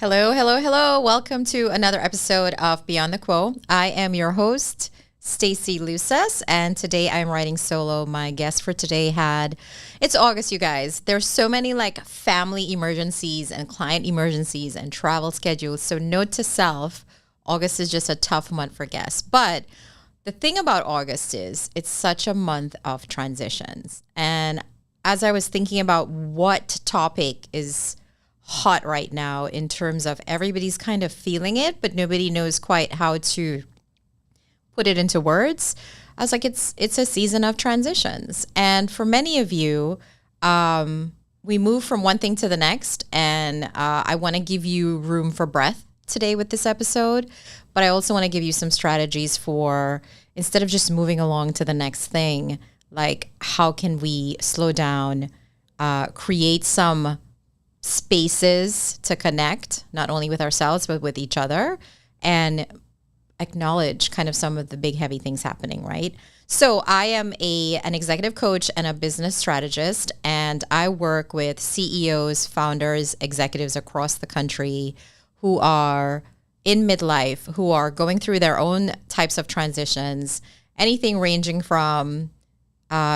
Hello, hello, hello. Welcome to another episode of Beyond the Quo. I am your host, Stacey Luces, and today I'm writing solo. My guest for today it's August, you guys. There's so many family emergencies and client emergencies and travel schedules. So note to self, August is just a tough month for guests. But the thing about August is it's such a month of transitions. And as I was thinking about what topic is hot right now in terms of everybody's kind of feeling it, but nobody knows quite how to put it into words. I was like, it's a season of transitions. And for many of you, we move from one thing to the next. And I want to give you room for breath today with this episode. But I also want to give you some strategies for, instead of just moving along to the next thing, how can we slow down, create some spaces to connect, not only with ourselves, but with each other, and acknowledge kind of some of the big, heavy things happening, right? So I am an executive coach and a business strategist, and I work with CEOs, founders, executives across the country who are in midlife, who are going through their own types of transitions, anything ranging from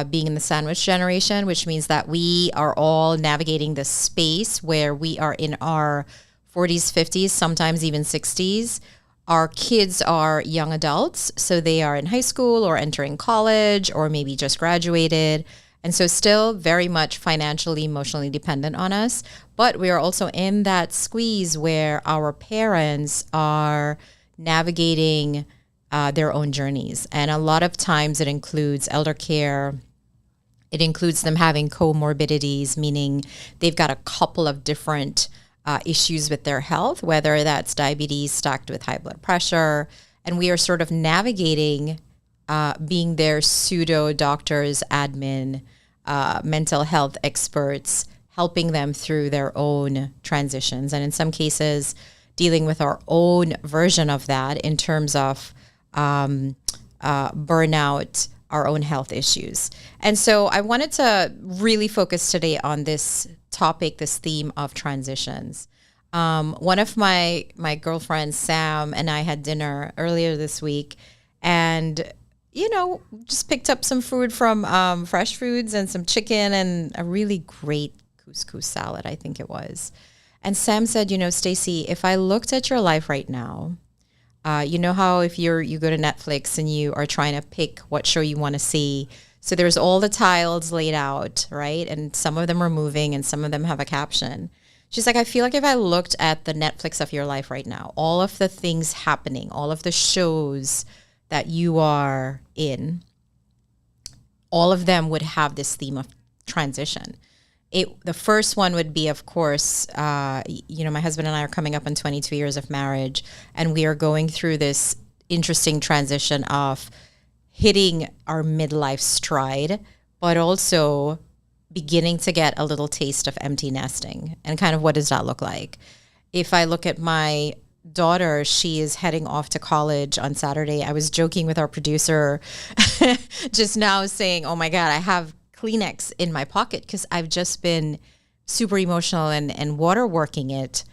being in the sandwich generation, which means that we are all navigating this space where we are in our 40s, 50s, sometimes even 60s. Our kids are young adults, so they are in high school or entering college or maybe just graduated. And so still very much financially, emotionally dependent on us. But we are also in that squeeze where our parents are navigating their own journeys. And a lot of times it includes elder care. It includes them having comorbidities, meaning they've got a couple of different issues with their health, whether that's diabetes stacked with high blood pressure. And we are sort of navigating being their pseudo doctors, admin, mental health experts, helping them through their own transitions. And in some cases, dealing with our own version of that in terms of burnout, our own health issues. And so I wanted to really focus today on this topic, this theme of transitions. One of my girlfriends, Sam, and I had dinner earlier this week, and just picked up some food from Fresh Foods and some chicken and a really great couscous salad, I think it was. And Sam said, Stacey, if I looked at your life right now, you know how if you go to Netflix and you are trying to pick what show you want to see, so there's all the tiles laid out, right? And some of them are moving and some of them have a caption. She's like, I feel like if I looked at the Netflix of your life right now, all of the things happening, all of the shows that you are in, all of them would have this theme of transition. The first one would be, of course, my husband and I are coming up on 22 years of marriage, and we are going through this interesting transition of hitting our midlife stride, but also beginning to get a little taste of empty nesting. And kind of what does that look like? If I look at my daughter, she is heading off to college on Saturday. I was joking with our producer just now saying, oh my God, I have Kleenex in my pocket because I've just been super emotional and waterworking it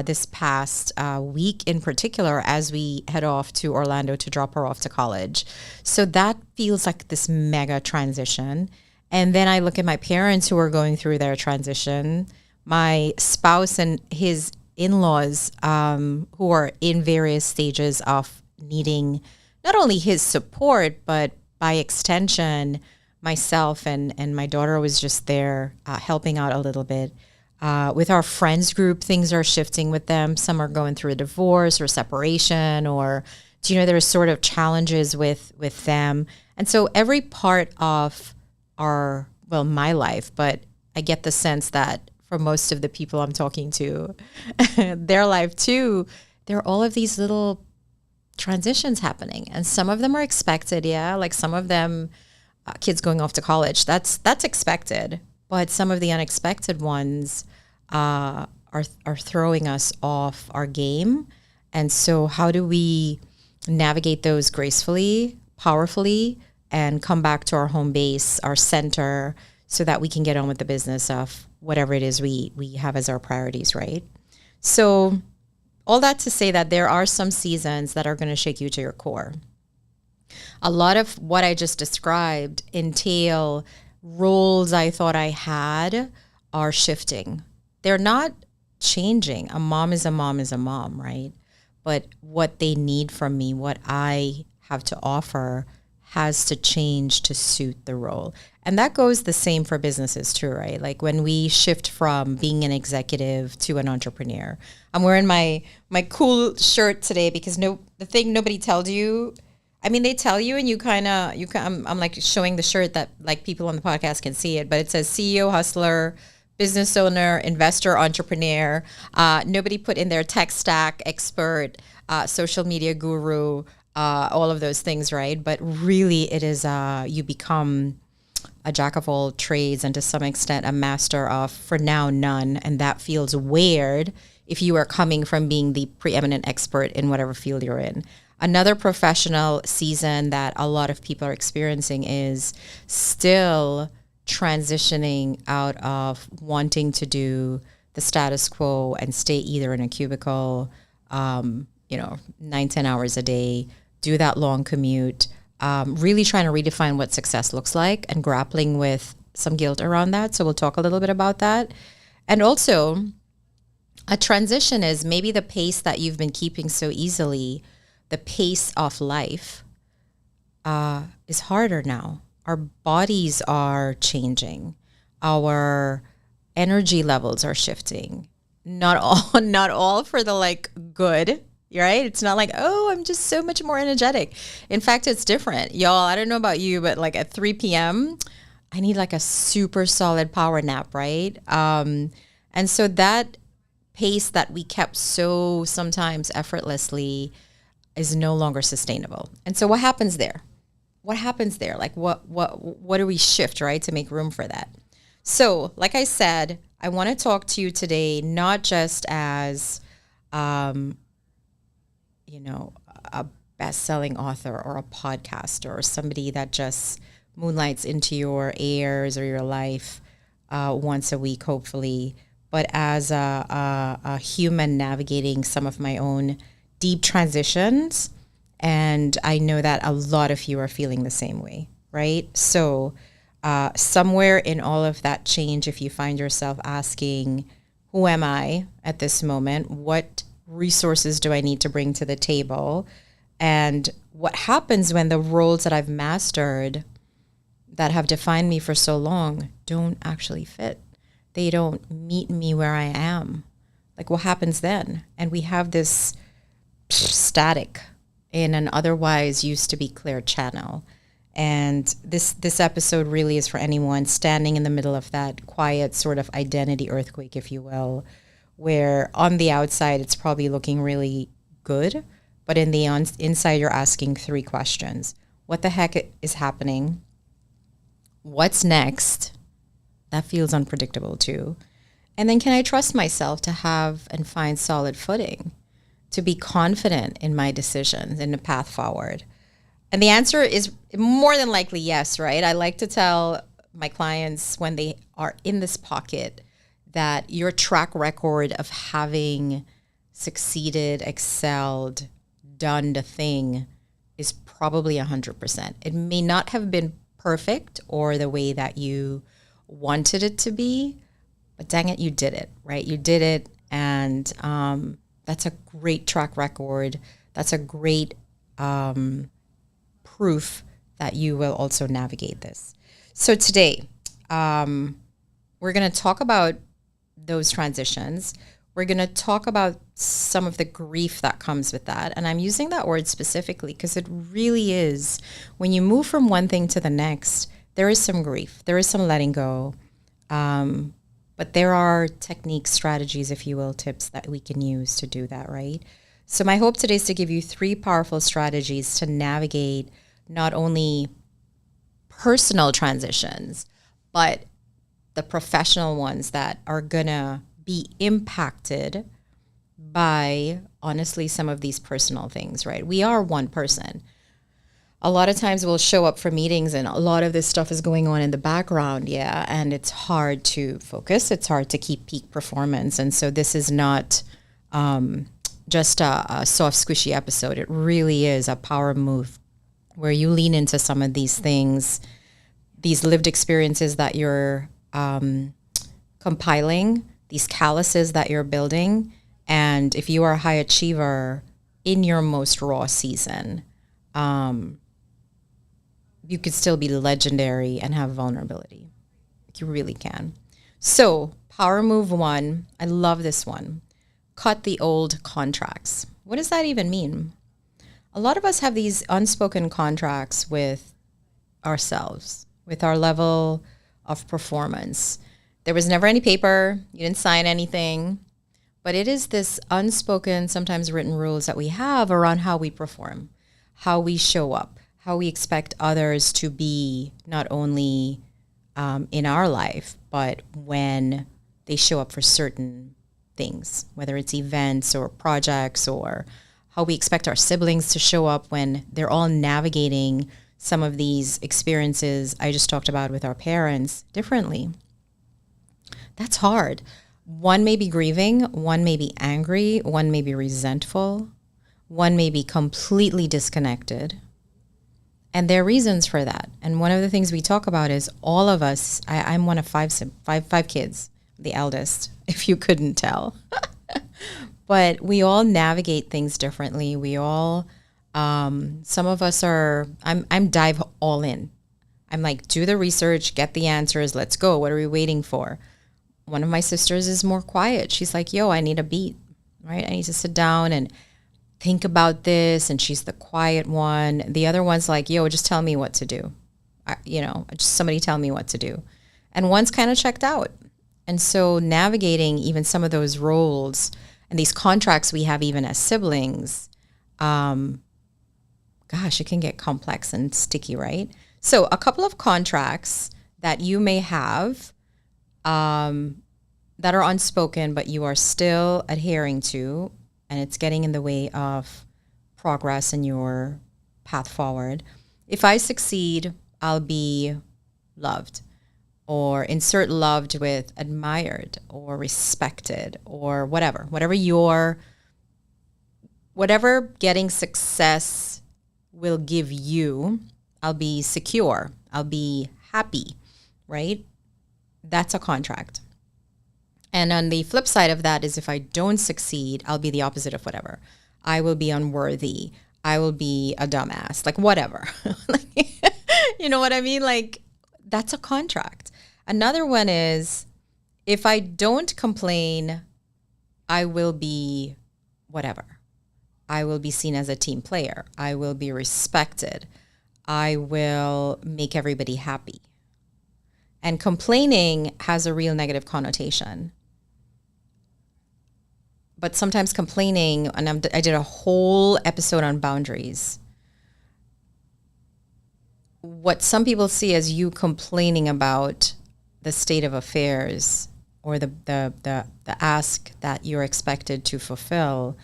this past week in particular as we head off to Orlando to drop her off to college. So that feels like this mega transition. And then I look at my parents who are going through their transition, my spouse and his in-laws who are in various stages of needing not only his support, but by extension, myself and my daughter was just there helping out a little bit. With our friends group, things are shifting with them. Some are going through a divorce or separation, or there's sort of challenges with them. And so every part of my life, but I get the sense that for most of the people I'm talking to, their life too, there are all of these little transitions happening. And some of them are expected, like some of them, kids going off to college, that's expected. But some of the unexpected ones are throwing us off our game. And so how do we navigate those gracefully, powerfully, and come back to our home base, our center, so that we can get on with the business of whatever it is we have as our priorities, right? So all that to say that there are some seasons that are going to shake you to your core. A lot of what I just described entail roles I thought I had are shifting. They're not changing. A mom is a mom is a mom, right? But what they need from me, what I have to offer, has to change to suit the role. And that goes the same for businesses too, right? Like when we shift from being an executive to an entrepreneur. I'm wearing my cool shirt today because the thing nobody tells you, I mean, they tell you and I'm like showing the shirt that like people on the podcast can see it, but it says CEO, hustler, business owner, investor, entrepreneur. Nobody put in their tech stack, expert, social media guru, all of those things, right? But really it is, you become a jack of all trades and to some extent a master of, for now, none. And that feels weird if you are coming from being the preeminent expert in whatever field you're in. Another professional season that a lot of people are experiencing is still transitioning out of wanting to do the status quo and stay either in a cubicle, 9-10 hours a day, do that long commute, really trying to redefine what success looks like and grappling with some guilt around that. So we'll talk a little bit about that. And also a transition is maybe the pace that you've been keeping so easily, the pace of life is harder now. Our bodies are changing. Our energy levels are shifting. Not all for the like good, right? It's not like, oh, I'm just so much more energetic. In fact, it's different. Y'all, I don't know about you, but like at 3 p.m., I need like a super solid power nap, right? And so that pace that we kept so sometimes effortlessly is no longer sustainable. And so what happens there? Like what do we shift, right, to make room for that? So like I said, I want to talk to you today, not just as, a best-selling author or a podcaster or somebody that just moonlights into your ears or your life once a week, hopefully, but as a human navigating some of my own deep transitions. And I know that a lot of you are feeling the same way, right? So somewhere in all of that change, if you find yourself asking, who am I at this moment? What resources do I need to bring to the table? And what happens when the roles that I've mastered that have defined me for so long don't actually fit? They don't meet me where I am. Like what happens then? And we have this static in an otherwise used to be clear channel. And this episode really is for anyone standing in the middle of that quiet sort of identity earthquake, if you will, where on the outside it's probably looking really good, but in the inside you're asking 3 questions. What the heck is happening? What's next? That feels unpredictable too. And then can I trust myself to have and find solid footing, to be confident in my decisions and the path forward? And the answer is more than likely yes, right? I like to tell my clients when they are in this pocket that your track record of having succeeded, excelled, done the thing is probably 100%. It may not have been perfect or the way that you wanted it to be, but dang it, you did it, right? You did it, and that's a great track record. That's a great proof that you will also navigate this. So today, we're going to talk about those transitions. We're going to talk about some of the grief that comes with that. And I'm using that word specifically because it really is, when you move from one thing to the next, there is some grief. There is some letting go. But there are techniques, strategies, if you will, tips that we can use to do that, right? So my hope today is to give you 3 powerful strategies to navigate not only personal transitions, but the professional ones that are going to be impacted by, honestly, some of these personal things, right? We are one person. A lot of times we'll show up for meetings and a lot of this stuff is going on in the background, and it's hard to focus. It's hard to keep peak performance. And so this is not just a soft, squishy episode. It really is a power move where you lean into some of these things, these lived experiences that you're compiling, these calluses that you're building. And if you are a high achiever in your most raw season, you could still be legendary and have vulnerability. You really can. So, power move 1, I love this one. Cut the old contracts. What does that even mean? A lot of us have these unspoken contracts with ourselves, with our level of performance. There was never any paper, you didn't sign anything, but it is this unspoken, sometimes written rules that we have around how we perform, how we show up, how we expect others to be not only in our life, but when they show up for certain things, whether it's events or projects, or how we expect our siblings to show up when they're all navigating some of these experiences I just talked about with our parents differently. That's hard. One may be grieving, one may be angry, one may be resentful, one may be completely disconnected. And there are reasons for that. And one of the things we talk about is all of us, I'm one of five kids, the eldest, if you couldn't tell. But we all navigate things differently. We all, some of us are, I'm dive all in. I'm like, do the research, get the answers, let's go. What are we waiting for? One of my sisters is more quiet. She's like, yo, I need a beat, right? I need to sit down and think about this. And she's the quiet one. The other one's like, yo, just tell me what to do. Just somebody tell me what to do. And one's kind of checked out. And so navigating even some of those roles and these contracts we have even as siblings, it can get complex and sticky, right? So a couple of contracts that you may have that are unspoken, but you are still adhering to, and it's getting in the way of progress in your path forward. If I succeed, I'll be loved, or insert loved with admired or respected or whatever getting success will give you. I'll be secure. I'll be happy, right? That's a contract. And on the flip side of that is if I don't succeed, I'll be the opposite of whatever. I will be unworthy. I will be a dumbass, like whatever. You know what I mean? Like that's a contract. Another one is if I don't complain, I will be whatever. I will be seen as a team player. I will be respected. I will make everybody happy. And complaining has a real negative connotation. But sometimes complaining, and I did a whole episode on boundaries. What some people see as you complaining about the state of affairs or the ask that you're expected to fulfill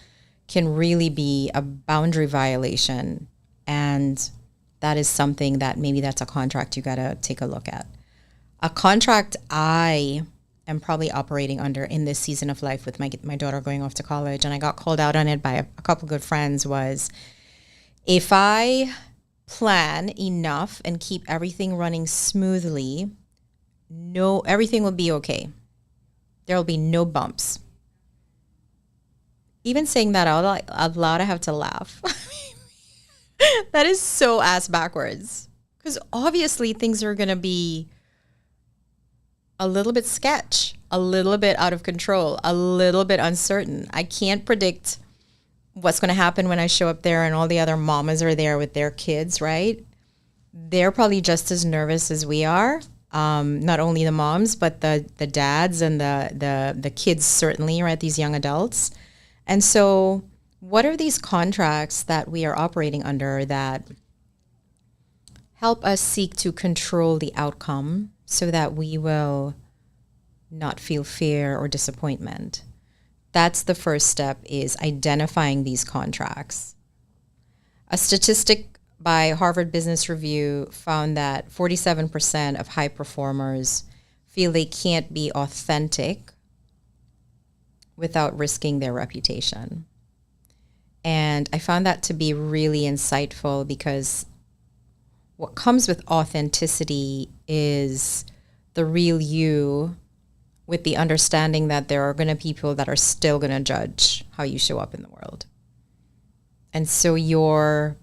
can really be a boundary violation. And that is something that maybe that's a contract you got to take a look at. A contract I am probably operating under in this season of life with my daughter going off to college, and I got called out on it by a couple good friends, was if I plan enough and keep everything running smoothly, everything will be okay. There will be no bumps. Even saying that out loud, I have to laugh. That is so ass backwards. Because obviously things are going to be a little bit sketch, a little bit out of control, a little bit uncertain. I can't predict what's going to happen when I show up there and all the other mamas are there with their kids, right? They're probably just as nervous as we are. Not only the moms, but the dads and the kids certainly, right? These young adults. And so what are these contracts that we are operating under that help us seek to control the outcome so that we will not feel fear or disappointment? That's the first step, is identifying these contracts. A statistic by Harvard Business Review found that 47% of high performers feel they can't be authentic without risking their reputation. And I found that to be really insightful, because what comes with authenticity is the real you, with the understanding that there are going to be people that are still going to judge how you show up in the world. And so your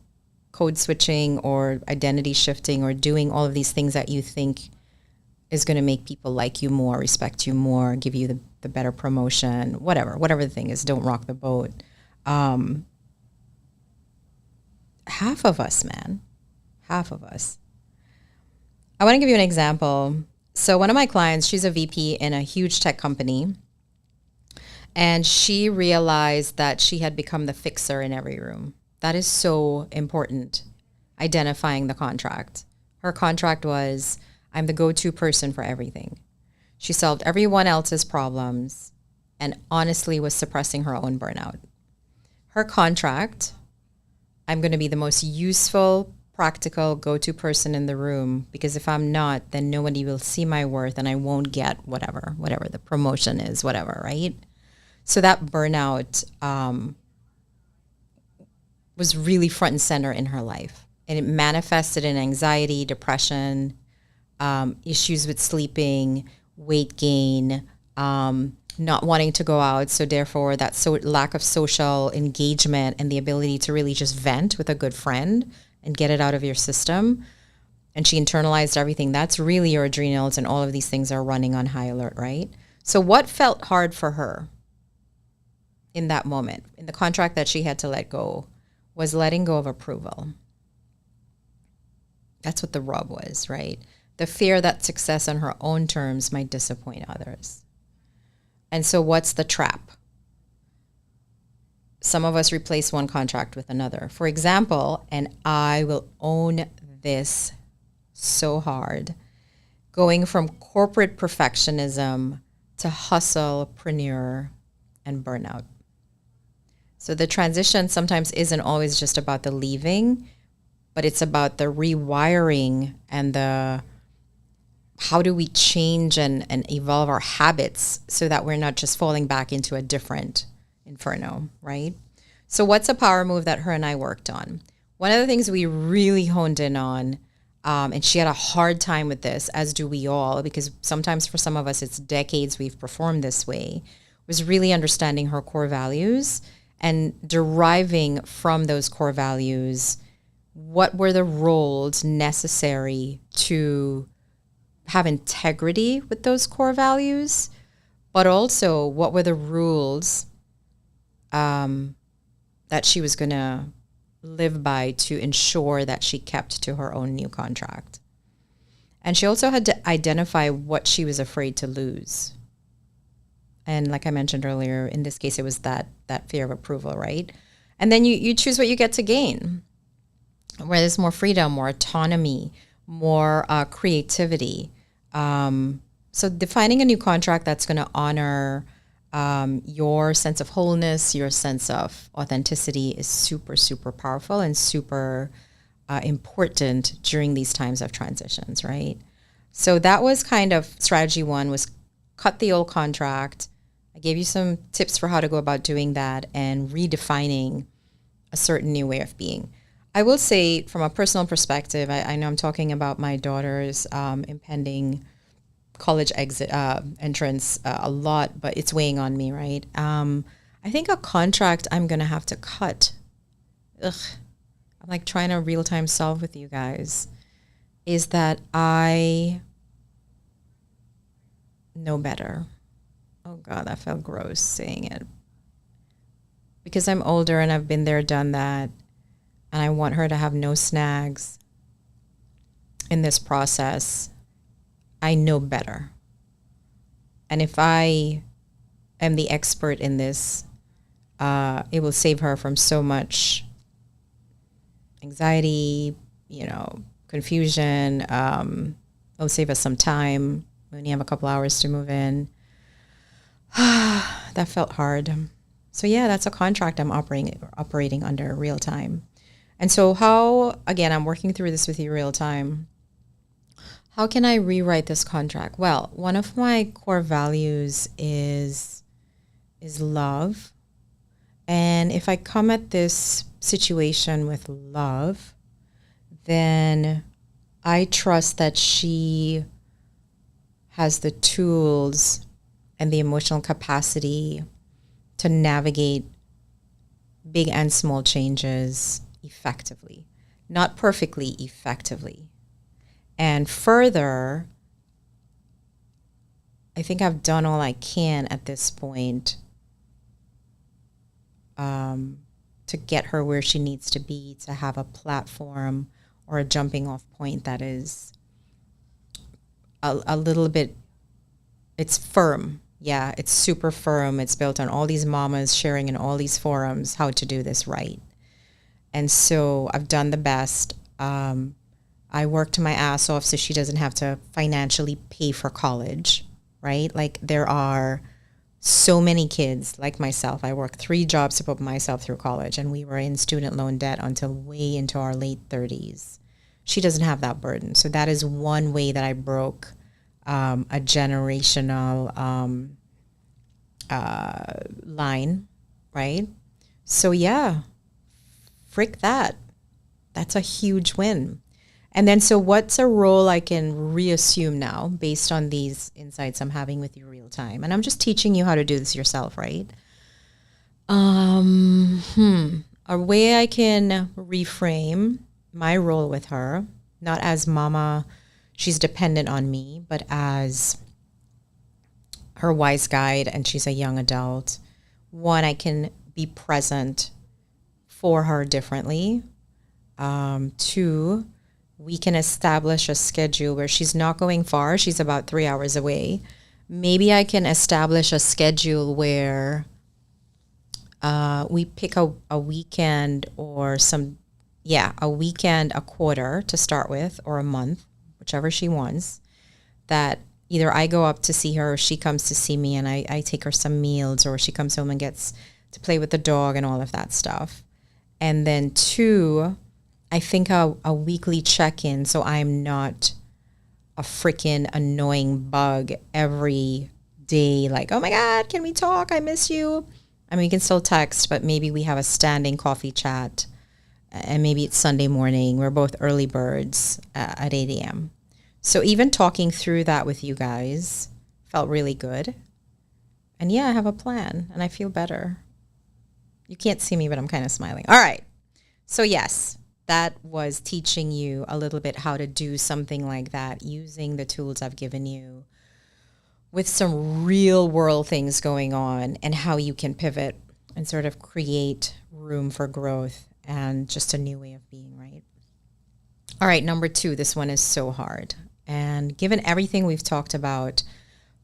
code switching or identity shifting or doing all of these things that you think is going to make people like you more, respect you more, give you the better promotion, whatever the thing is, don't rock the boat. Half of us, man. Half of us. I want to give you an example. So one of my clients, she's a VP in a huge tech company, and she realized that she had become the fixer in every room. That is so important, identifying the contract. Her contract was, I'm the go-to person for everything. She solved everyone else's problems and honestly was suppressing her own burnout. Her contract, I'm going to be the most useful, practical, go-to person in the room, because if I'm not, then nobody will see my worth and I won't get whatever the promotion is, whatever, right? So that burnout was really front and center in her life. And it manifested in anxiety, depression, issues with sleeping, weight gain, not wanting to go out. So therefore that lack of social engagement and the ability to really just vent with a good friend and get it out of your system. And she internalized everything. That's really your adrenals, and all of these things are running on high alert, right? So what felt hard for her in that moment, in the contract that she had to let go, was letting go of approval. That's what the rub was, right? The fear that success on her own terms might disappoint others. And so what's the trap? Some of us replace one contract with another. For example, and I will own this so hard, going from corporate perfectionism to hustlepreneur and burnout. So the transition sometimes isn't always just about the leaving, but it's about the rewiring and the how do we change and evolve our habits so that we're not just falling back into a different inferno, right? So what's a power move that her and I worked on? One of the things we really honed in on, and she had a hard time with this, as do we all, because sometimes for some of us it's decades we've performed this way, was really understanding her core values and deriving from those core values what were the roles necessary to have integrity with those core values, but also what were the rules that she was going to live by to ensure that she kept to her own new contract. And she also had to identify what she was afraid to lose. And like I mentioned earlier, in this case, it was that fear of approval, right? And then you choose what you get to gain, where there's more freedom, more autonomy, more creativity. So defining a new contract that's going to honor your sense of wholeness, your sense of authenticity is super, super powerful and super important during these times of transitions, right? So that was kind of strategy one, was cut the old contract. I gave you some tips for how to go about doing that and redefining a certain new way of being. I will say from a personal perspective, I know I'm talking about my daughter's impending college entrance a lot, but it's weighing on me, right? I think a contract I'm going to have to cut. I'm like trying to real-time solve with you guys, is that I know better. Oh God, that felt gross saying it. Because I'm older and I've been there, done that, and I want her to have no snags in this process. I know better. And if I am the expert in this, it will save her from so much anxiety, confusion. It'll save us some time. We only have a couple hours to move in. That felt hard. So yeah, that's a contract I'm operating under real time. And so I'm working through this with you real time. How can I rewrite this contract? Well, one of my core values is is love. And if I come at this situation with love, then I trust that she has the tools and the emotional capacity to navigate big and small changes effectively. Not perfectly, effectively. And further, I think I've done all I can at this point to get her where she needs to be, to have a platform or a jumping off point that is a little bit, it's firm. Yeah, it's super firm. It's built on all these mamas sharing in all these forums how to do this right. And so I've done the best. I worked my ass off so she doesn't have to financially pay for college, right? Like there are so many kids like myself. I worked 3 jobs to put myself through college, and we were in student loan debt until way into our late 30s. She doesn't have that burden. So that is one way that I broke a generational line, right? So yeah, frick that. That's a huge win. And then, so what's a role I can reassume now based on these insights I'm having with you real time? And I'm just teaching you how to do this yourself, right? A way I can reframe my role with her, not as mama, she's dependent on me, but as her wise guide and she's a young adult. One, I can be present for her differently. 2, we can establish a schedule where she's not going far. She's about 3 hours away. Maybe I can establish a schedule where we pick a weekend or a weekend, a quarter to start with, or a month, whichever she wants, that either I go up to see her or she comes to see me, and I take her some meals, or she comes home and gets to play with the dog and all of that stuff. And then 2, I think a weekly check-in, so I'm not a freaking annoying bug every day, like, oh my God, can we talk? I miss you. I mean, we can still text, but maybe we have a standing coffee chat, and maybe it's Sunday morning. We're both early birds at 8 a.m. So even talking through that with you guys felt really good. And yeah, I have a plan, and I feel better. You can't see me, but I'm kind of smiling. All right. So yes, that was teaching you a little bit how to do something like that using the tools I've given you with some real world things going on, and how you can pivot and sort of create room for growth and just a new way of being, right? All right, number 2, this one is so hard. And given everything we've talked about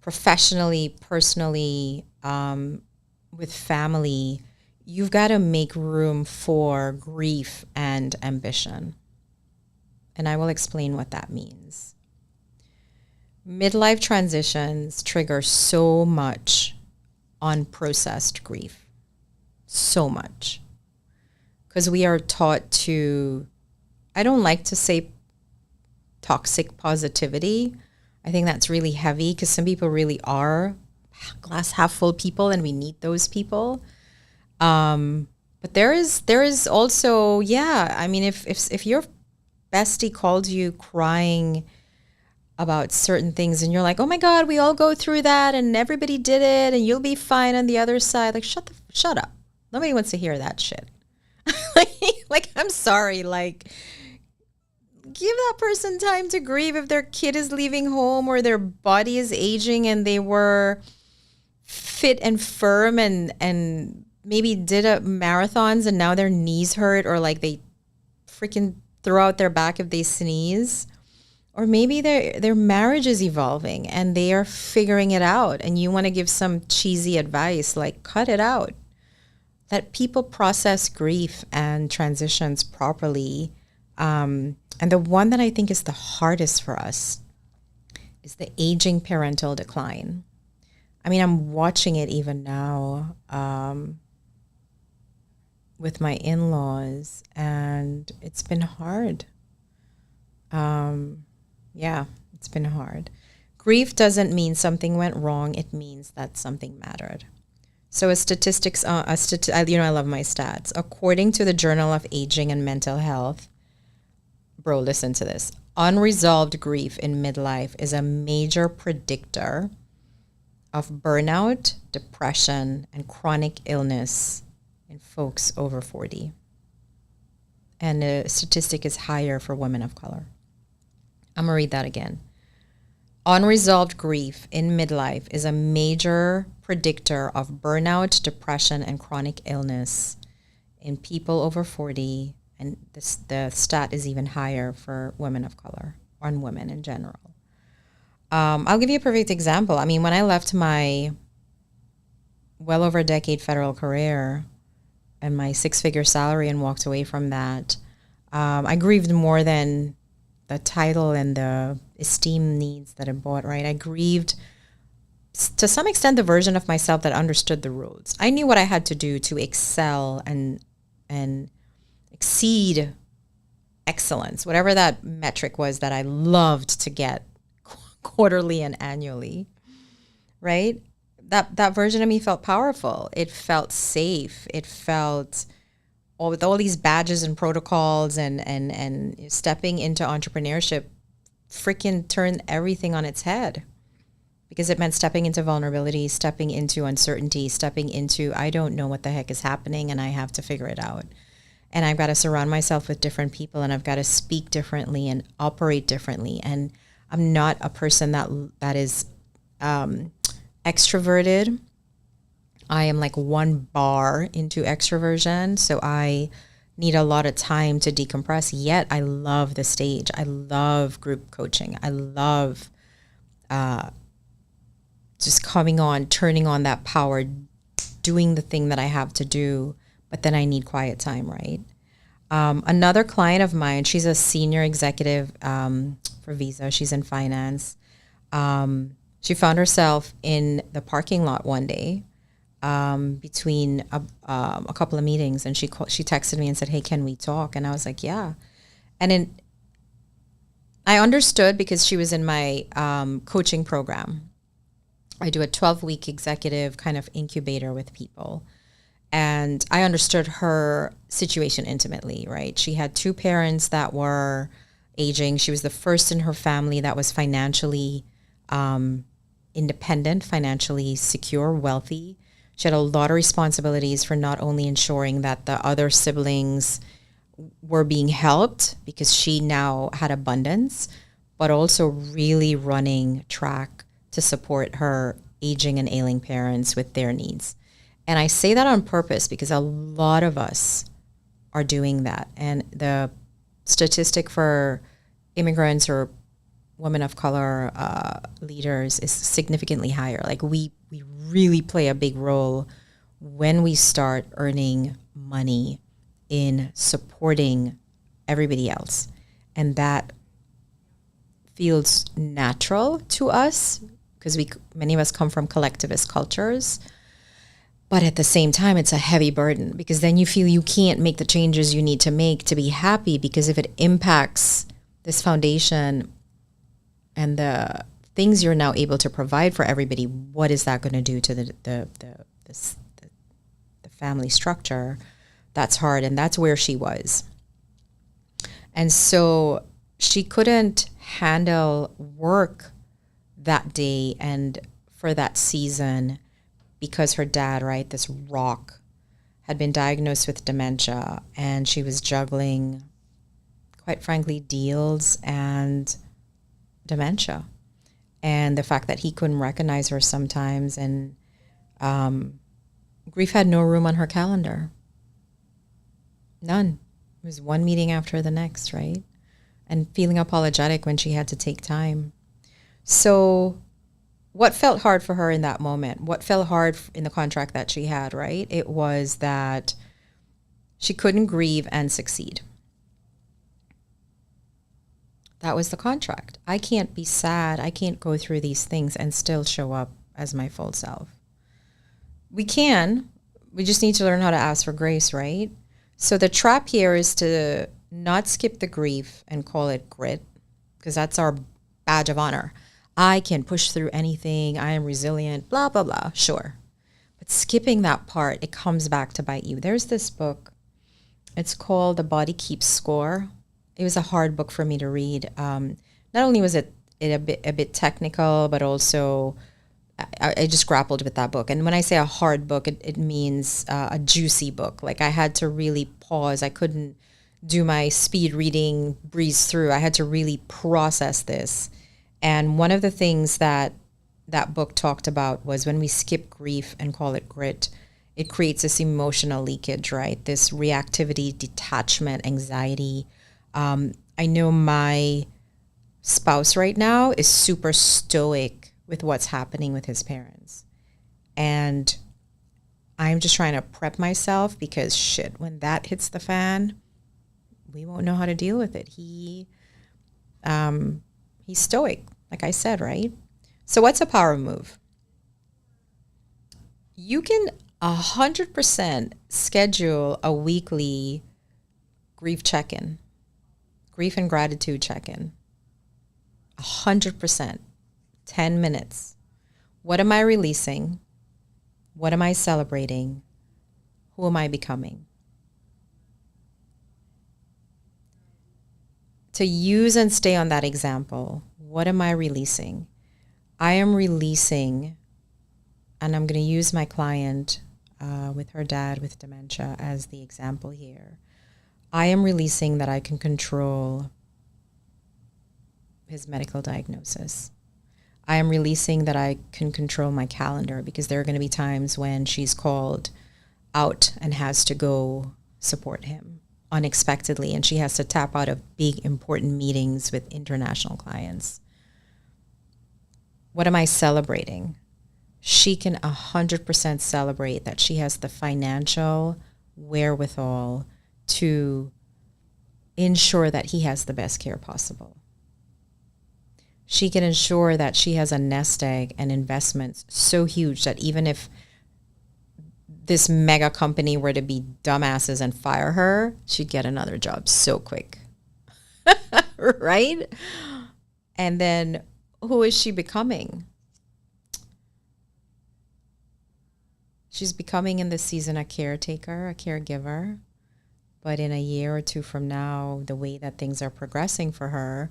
professionally, personally, with family, you've got to make room for grief and ambition. And I will explain what that means. Midlife transitions trigger so much unprocessed grief. So much. Because we are taught to, I don't like to say toxic positivity. I think that's really heavy, because some people really are glass half full people, and we need those people. But there is also, yeah, I mean, if your bestie called you crying about certain things, and you're like, oh my God, we all go through that, and everybody did it, and you'll be fine on the other side. Like, shut up. Nobody wants to hear that shit. like, I'm sorry. Like, give that person time to grieve if their kid is leaving home, or their body is aging, and they were fit and firm and maybe did marathons, and now their knees hurt, or like they freaking throw out their back if they sneeze. Or maybe their marriage is evolving and they are figuring it out, and you want to give some cheesy advice like, cut it out. Let people process grief and transitions properly. And the one that I think is the hardest for us is the aging parental decline. I mean, I'm watching it even now with my in-laws, and it's been hard. Yeah, it's been hard. Grief doesn't mean something went wrong. It means that something mattered. So a statistics, I love my stats. According to the Journal of Aging and Mental Health, bro, listen to this. Unresolved grief in midlife is a major predictor of burnout, depression, and chronic illness in folks over 40. And the statistic is higher for women of color. I'm going to read that again. Unresolved grief in midlife is a major predictor of burnout, depression, and chronic illness in people over 40. And the stat is even higher for women of color, or in women in general. I'll give you a perfect example. I mean, when I left my well over a decade federal career and my 6-figure salary and walked away from that, I grieved more than the title and the esteem needs that it brought, right? I grieved to some extent the version of myself that understood the rules. I knew what I had to do to excel and exceed excellence, whatever that metric was that I loved to get quarterly and annually, right? That version of me felt powerful. It felt safe. It felt with all these badges and protocols and stepping into entrepreneurship freaking turned everything on its head, because it meant stepping into vulnerability, stepping into uncertainty, stepping into, I don't know what the heck is happening and I have to figure it out. And I've got to surround myself with different people, and I've got to speak differently and operate differently. And I'm not a person that is extroverted. I am like one bar into extroversion, so I need a lot of time to decompress. Yet I love the stage. I love group coaching. I love just coming on, turning on that power, doing the thing that I have to do, but then I need quiet time, right? Another client of mine, she's a senior executive for Visa. She's in finance. She found herself in the parking lot one day between a couple of meetings, and she texted me and said, "Hey, can we talk?" And I was like, "Yeah." And I understood, because she was in my coaching program. I do a 12-week executive kind of incubator with people. And I understood her situation intimately, right? She had 2 parents that were aging. She was the first in her family that was financially independent, financially secure, wealthy. She had a lot of responsibilities for not only ensuring that the other siblings were being helped, because she now had abundance, but also really running track to support her aging and ailing parents with their needs. And I say that on purpose because a lot of us are doing that. And the statistic for immigrants or women of color leaders is significantly higher. Like we really play a big role when we start earning money in supporting everybody else. And that feels natural to us because many of us come from collectivist cultures. But at the same time, it's a heavy burden, because then you feel you can't make the changes you need to make to be happy, because if it impacts this foundation and the things you're now able to provide for everybody, what is that going to do to the family structure? That's hard, and that's where she was. And so she couldn't handle work that day and for that season, because her dad, right, this rock, had been diagnosed with dementia, and she was juggling, quite frankly, deals and dementia. And the fact that he couldn't recognize her sometimes, and grief had no room on her calendar. None. It was one meeting after the next, right? And feeling apologetic when she had to take time. So what felt hard for her in that moment? What felt hard in the contract that she had, right? It was that she couldn't grieve and succeed. That was the contract. I can't be sad. I can't go through these things and still show up as my full self. We can. We just need to learn how to ask for grace, right? So the trap here is to not skip the grief and call it grit, because that's our badge of honor. I can push through anything. I am resilient, blah, blah, blah. Sure. But skipping that part, it comes back to bite you. There's this book. It's called The Body Keeps Score. It was a hard book for me to read. Not only was it a bit technical, but also I just grappled with that book. And when I say a hard book, it means a juicy book. Like I had to really pause. I couldn't do my speed reading, breeze through. I had to really process this. And one of the things that book talked about was when we skip grief and call it grit, it creates this emotional leakage, right? This reactivity, detachment, anxiety. I know my spouse right now is super stoic with what's happening with his parents. And I'm just trying to prep myself because shit, when that hits the fan, we won't know how to deal with it. He's stoic, like I said, right? So what's a power move? You can 100% schedule a weekly grief check-in, grief and gratitude check-in. 100%. 10 minutes. What am I releasing? What am I celebrating? Who am I becoming? To use and stay on that example, what am I releasing? I am releasing, and I'm going to use my client with her dad with dementia as the example here. I am releasing that I can control his medical diagnosis. I am releasing that I can control my calendar because there are going to be times when she's called out and has to go support him unexpectedly, and she has to tap out of big, important meetings with international clients. What am I celebrating? She can 100% celebrate that she has the financial wherewithal to ensure that he has the best care possible. She can ensure that she has a nest egg and investments so huge that even if this mega company were to be dumbasses and fire her, she'd get another job so quick. Right? And then who is she becoming? She's becoming in this season a caretaker, a caregiver. But in a year or two from now, the way that things are progressing for her,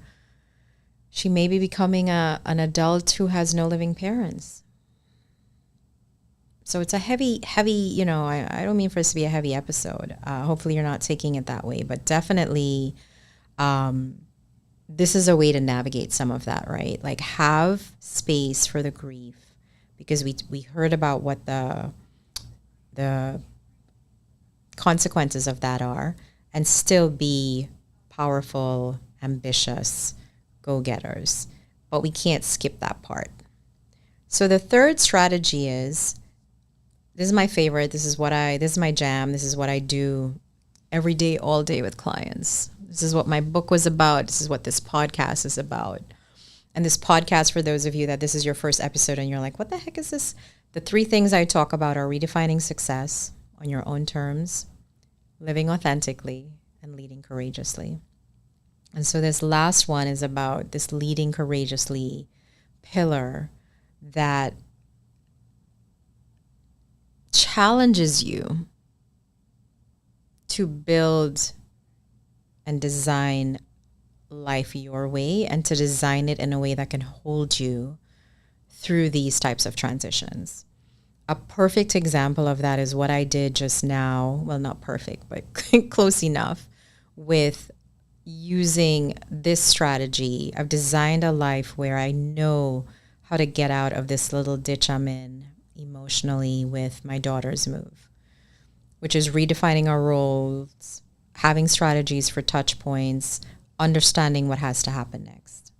she may be becoming an adult who has no living parents. So it's a heavy, I don't mean for this to be a heavy episode. Hopefully you're not taking it that way, but definitely this is a way to navigate some of that, right? Like have space for the grief, because we heard about what the consequences of that are, and still be powerful, ambitious, go-getters. But we can't skip that part. So the third strategy is, this is my favorite, this is my jam, this is what I do every day, all day with clients. This is what my book was about. This is what this podcast is about. And this podcast, for those of you that this is your first episode and you're like, what the heck is this? The three things I talk about are redefining success on your own terms, living authentically, and leading courageously. And so this last one is about this leading courageously pillar that challenges you to build and design life your way, and to design it in a way that can hold you through these types of transitions. A perfect example of that is what I did just now. Well, not perfect, but close enough, with using this strategy. I've designed a life where I know how to get out of this little ditch I'm in emotionally with my daughter's move, which is redefining our roles, having strategies for touch points, understanding what has to happen next.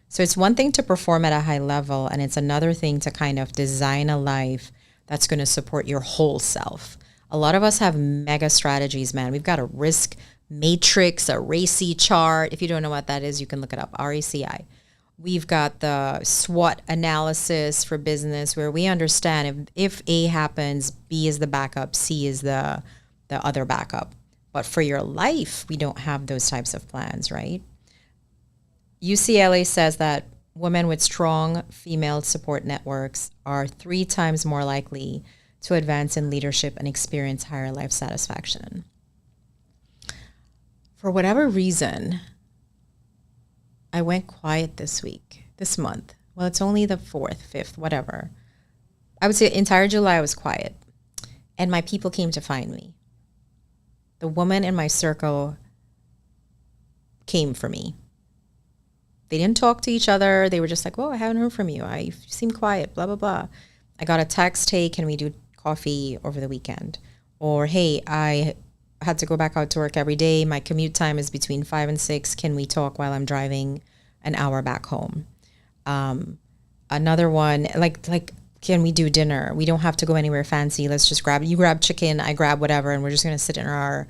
So it's one thing to perform at a high level, and it's another thing to kind of design a life that's going to support your whole self. A lot of us have mega strategies, man. We've got a risk matrix, a RACI chart. If you don't know what that is, you can look it up, RACI. We've got the SWOT analysis for business, where we understand if A happens, B is the backup, C is the other backup. But for your life, we don't have those types of plans, right? UCLA says that women with strong female support networks are 3 times more likely to advance in leadership and experience higher life satisfaction. For whatever reason, I went quiet this month. Well, it's only the 4th, 5th, whatever. I would say entire July I was quiet. And my people came to find me. The woman in my circle came for me. They didn't talk to each other. They were just like, "Whoa, I haven't heard from you. You seem quiet, blah, blah, blah." I got a text, "Hey, can we do coffee over the weekend?" Or, "Hey, I had to go back out to work every day. My commute time is between 5 and 6. Can we talk while I'm driving an hour back home?" Another one, like, "Can we do dinner? We don't have to go anywhere fancy. Let's just you grab chicken, I grab whatever, and we're just going to sit in our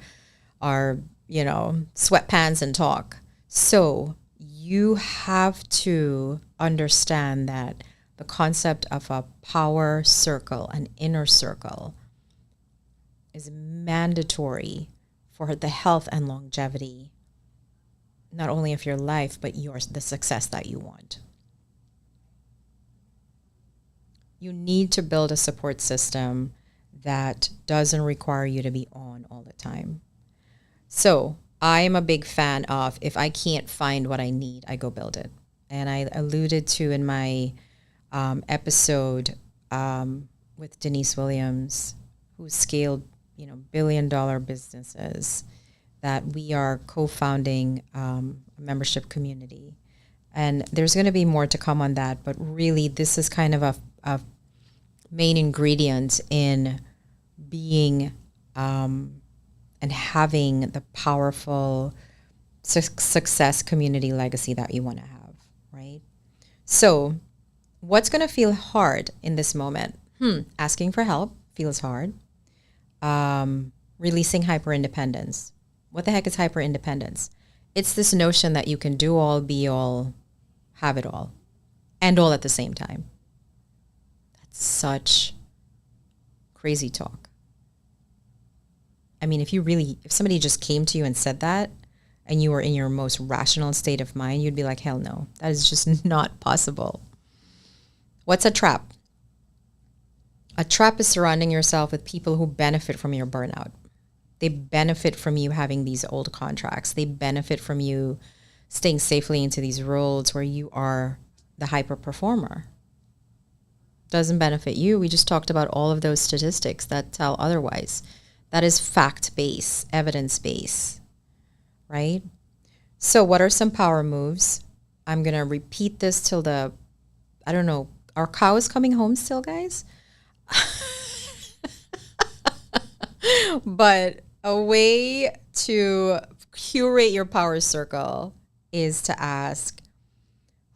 sweatpants and talk." So you have to understand that the concept of a power circle, an inner circle, is mandatory for the health and longevity, not only of your life, but the success that you want. You need to build a support system that doesn't require you to be on all the time. So I am a big fan of, if I can't find what I need, I go build it. And I alluded to in my episode with Denise Williams, who scaled billion-dollar businesses, that we are co-founding a membership community. And there's going to be more to come on that, but really this is kind of a main ingredient in being and having the powerful success community legacy that you want to have, right? So what's going to feel hard in this moment? Asking for help feels hard. Releasing hyper-independence. What the heck is hyper-independence? It's this notion that you can do all, be all, have it all, and all at the same time. That's such crazy talk. I mean, if somebody just came to you and said that, and you were in your most rational state of mind, you'd be like, hell no, that is just not possible. What's a trap? A trap is surrounding yourself with people who benefit from your burnout. They benefit from you having these old contracts. They benefit from you staying safely into these roles where you are the hyper performer. Doesn't benefit you. We just talked about all of those statistics that tell otherwise. That is fact-based, evidence-based, right? So what are some power moves? I'm going to repeat this till our cow is coming home still, guys? But a way to curate your power circle is to ask,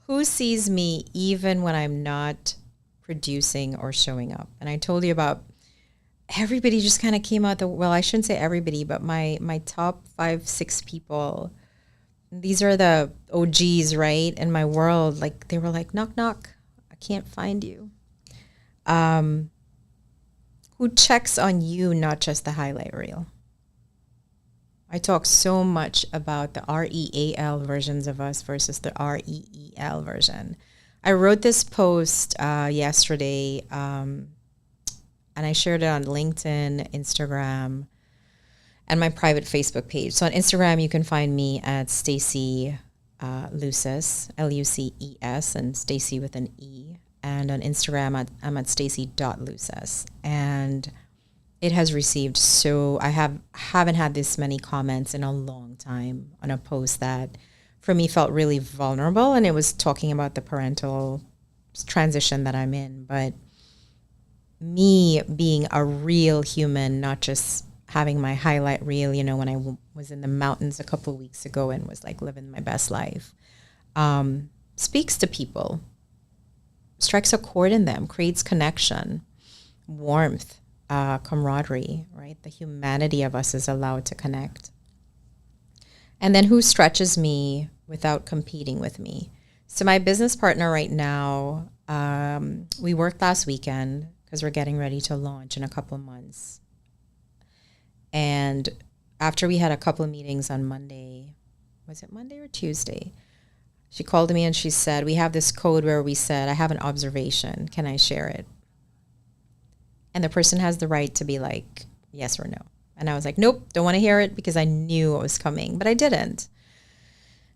who sees me even when I'm not producing or showing up? And I told you about everybody just kind of came out I shouldn't say everybody, but my top 5-6 people, these are the OGs, right? In my world, like they were like, knock, knock, I can't find you. Who checks on you, not just the highlight reel. I talk so much about the REAL versions of us versus the REEL version. I wrote this post yesterday, and I shared it on LinkedIn, Instagram, and my private Facebook page. So on Instagram, you can find me at Stacey Luces, Luces, and Stacey with an E. And on Instagram, I'm at Stacey.Luces. And it has received I haven't had this many comments in a long time on a post that for me felt really vulnerable. And it was talking about the parental transition that I'm in. But me being a real human, not just having my highlight reel, when I was in the mountains a couple of weeks ago and was like living my best life, speaks to people, strikes a chord in them, creates connection, warmth, camaraderie, right? The humanity of us is allowed to connect. And then who stretches me without competing with me? So my business partner right now, we worked last weekend because we're getting ready to launch in a couple of months. And after we had a couple of meetings on Monday, was it Monday or Tuesday? She called me and she said, we have this code where we said, I have an observation. Can I share it? And the person has the right to be like, yes or no. And I was like, nope, don't want to hear it, because I knew what was coming, but I didn't.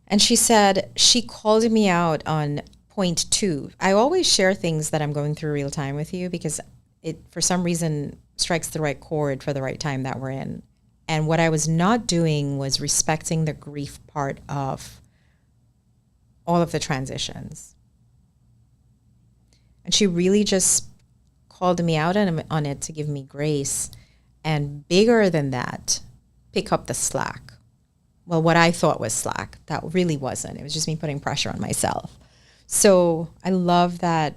And she said, she called me out on point 2. I always share things that I'm going through real time with you, because it, for some reason, strikes the right chord for the right time that we're in. And what I was not doing was respecting the grief part of all of the transitions. And she really just called me out on it to give me grace. And bigger than that, pick up the slack. Well, what I thought was slack, that really wasn't. It was just me putting pressure on myself. So I love that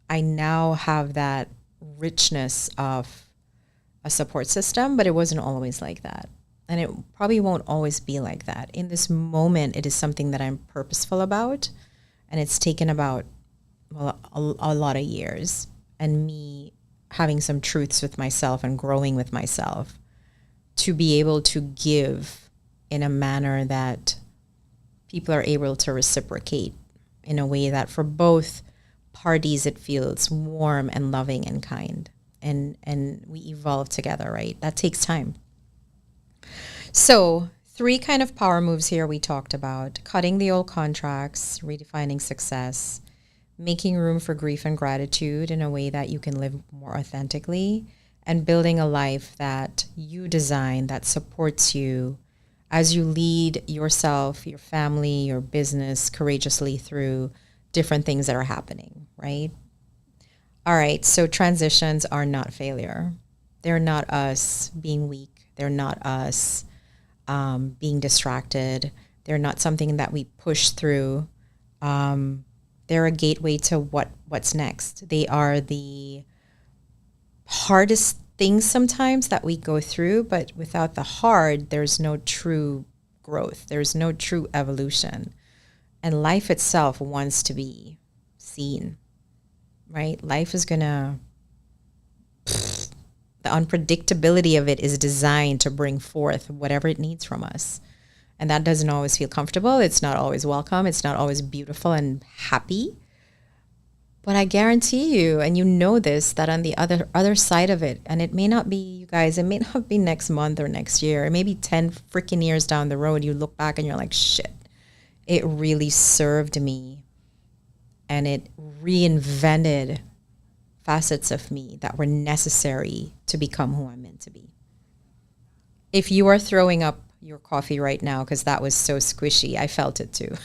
I now have that richness of a support system, but it wasn't always like that. And it probably won't always be like that. In this moment, it is something that I'm purposeful about. And it's taken about, well, a lot of years, and me having some truths with myself and growing with myself to be able to give in a manner that people are able to reciprocate in a way that for both parties it feels warm and loving and kind. And we evolve together, right? That takes time. So 3 kind of power moves here we talked about: cutting the old contracts, redefining success, making room for grief and gratitude in a way that you can live more authentically, and building a life that you design that supports you as you lead yourself, your family, your business courageously through different things that are happening, right? All right, so transitions are not failure. They're not us being weak. They're not us being distracted. They're not something that we push through. They're a gateway to what's next. They are the hardest things sometimes that we go through, but without the hard, there's no true growth. There's no true evolution. And life itself wants to be seen, right? Life is the unpredictability of it is designed to bring forth whatever it needs from us. And that doesn't always feel comfortable. It's not always welcome. It's not always beautiful and happy. But I guarantee you, and you know this, that on the other side of it, and it may not be, you guys, it may not be next month or next year, it may be 10 freaking years down the road, you look back and you're like, shit, it really served me. And it reinvented facets of me that were necessary to become who I'm meant to be. If you are throwing up your coffee right now, because that was so squishy, I felt it too.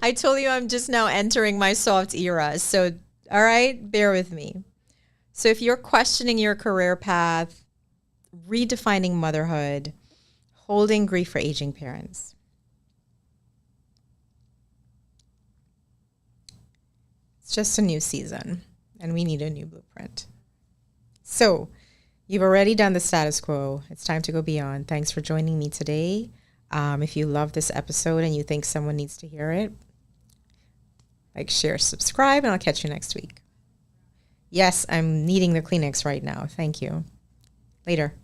I told you I'm just now entering my soft era. So, all right, bear with me. So if you're questioning your career path, redefining motherhood, holding grief for aging parents, it's just a new season and we need a new blueprint. So you've already done the status quo. It's time to go beyond. Thanks for joining me today. If you love this episode and you think someone needs to hear it, like, share, subscribe, and I'll catch you next week. Yes, I'm needing the Kleenex right now. Thank you. Later.